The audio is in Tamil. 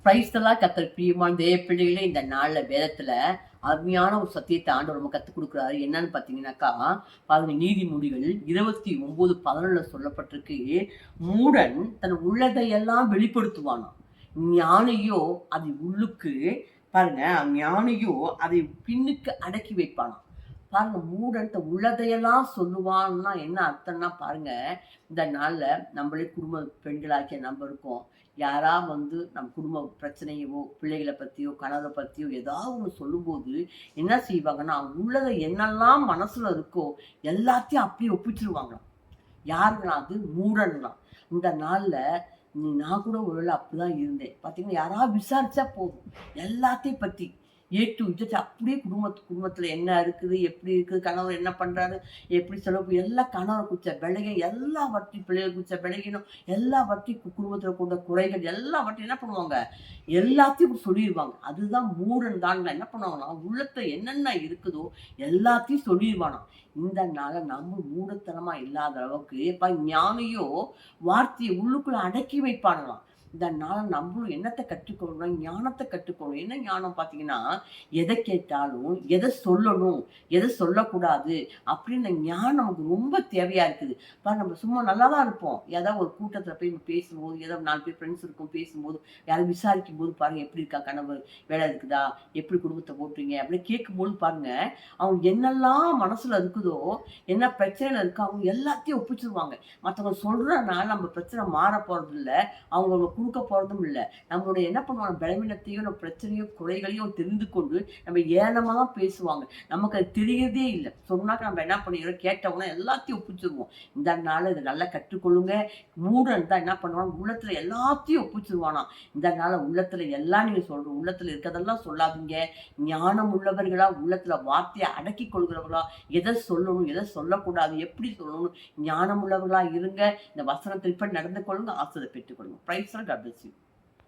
பிரைஸ்தலா கத்தர் பிரியமான தேவ பிள்ளைகளே, இந்த நாள்ல வேதத்துல அருமையான ஒரு சத்தியத்தை ஆண்டவர் நம்ம கத்துக் கொடுக்குறாரு. என்னன்னு பாத்தீங்கன்னாக்கா, பாருங்க, நீதிமொழிகள் 29:11 சொல்லப்பட்டிருக்கு. மூடன் தன் உள்ளதையெல்லாம் வெளிப்படுத்துவானாம், ஞானியோ அதை உள்ளுக்கு, பாருங்க, ஞானியோ அதை பின்னுக்கு அடக்கி வைப்பானாம். பாருங்க, மூடன் உள்ளதையெல்லாம் சொல்லுவான்னா என்ன அர்த்தம்னா, பாருங்க, இந்த நாள்ல நம்மளே குடும்ப பெண்களாகிய நம்ம இருக்கோம். யாரா வந்து நம்ம குடும்ப பிரச்சனையவோ, பிள்ளைகளை பத்தியோ, கணவரை பத்தியோ ஏதாவது ஒண்ணு சொல்லும்போது என்ன செய்வாங்கன்னா, உள்ளத என்னெல்லாம் மனசுல இருக்கோ எல்லாத்தையும் அப்படியே ஒப்பிச்சுருவாங்களாம். யாருங்களாம் அது? மூடன்களாம். இந்த நாள்ல நான் கூட ஒருவேளை அப்படிதான் இருந்தேன். பார்த்தீங்கன்னா, யாராவது விசாரிச்சா போதும், எல்லாத்தையும் பத்தி ஏ டூ இசட் அப்படியே குடும்பத்துல என்ன இருக்குது, எப்படி இருக்குது, கணவர் என்ன பண்றாரு, எப்படி செலவு, எல்லா கணவரை குறிச்ச விலையை எல்லாவற்றையும், பிள்ளைகளை குறிச்ச விலையினும் எல்லாவற்றையும், குடும்பத்துல கொண்ட குறைகள் எல்லாவற்றையும் என்ன பண்ணுவாங்க, எல்லாத்தையும் சொல்லிடுவாங்க. அதுதான் மூடன் தான். என்ன பண்ணுவாங்கன்னா, உள்ளத்துல என்னென்ன இருக்குதோ எல்லாத்தையும் சொல்லிடுவானாம். இந்த நாள நம்ம மூடத்தனமா இல்லாத அளவுக்கு ஞானியோ வார்த்தையை உள்ளுக்குள்ள அடக்கி வைப்பானுங்களாம். இந்த நாள நம்மளும் என்னத்தை கற்றுக்கொள்ளணும்னா, ஞானத்தை கற்றுக்கொள்ளணும். என்ன ஞானம் பார்த்தீங்கன்னா, எதை கேட்டாலும் எதை சொல்லணும், எதை சொல்லக்கூடாது அப்படின்னு ஞானம் நமக்கு ரொம்ப தேவையா இருக்குது. நம்ம சும்மா நல்லா தான் இருப்போம். ஏதாவது ஒரு கூட்டத்துல போய் பேசும்போது, ஏதோ 4 பேர் ஃப்ரெண்ட்ஸ் இருக்கும் பேசும்போது, யாரும் விசாரிக்கும் போது பாருங்க, எப்படி இருக்கா கணவர், வேலை இருக்குதா, எப்படி குடும்பத்தை ஓட்டுறீங்க அப்படின்னு கேட்கும்போது பாருங்க, அவங்க என்னெல்லாம் மனசுல இருக்குதோ, என்ன பிரச்சனையில இருக்கோ அவங்க எல்லாத்தையும் ஒப்பிச்சிருவாங்க. மற்றவங்க சொல்றதுனால நம்ம பிரச்சனை மாற போறது இல்ல, அவங்க கொடுக்க போறதும் இல்ல. நம்மளுடைய என்ன பண்ணுவாங்க, பலவீனத்தையும் நம்ம பிரச்சனையோ குறைகளையும் தெரிந்து கொண்டு நம்ம ஏனமா தான் பேசுவாங்க. நமக்கு அது தெரியறதே இல்லை. சொன்னாக்க நம்ம என்ன பண்ணிடுறோம், கேட்டவங்கன்னா எல்லாத்தையும் ஒப்பிச்சிருவோம். இந்த நாள் இதை நல்லா கற்றுக்கொள்ளுங்க. மூடன் தான் என்ன பண்ணுவாங்க, உள்ளத்துல எல்லாத்தையும் ஒப்பிச்சிருவானா. இந்த நாள உள்ளத்துல எல்லாம் நீங்க சொல்றோம், உள்ளத்துல இருக்கிறதெல்லாம் சொல்லாதீங்க. ஞானம் உள்ளவர்களா, உள்ளத்துல வார்த்தையை அடக்கி கொள்கிறவர்களா, எதை சொல்லணும் எதை சொல்லக்கூடாது, எப்படி சொல்லணும், ஞானம் உள்ளவர்களா இருங்க. இந்த வசனத்தின்படி நடந்து கொள்ளுங்க, ஆசீர்வாதத்தை பெற்றுக்கொள்ளுங்க. Praise god bless you.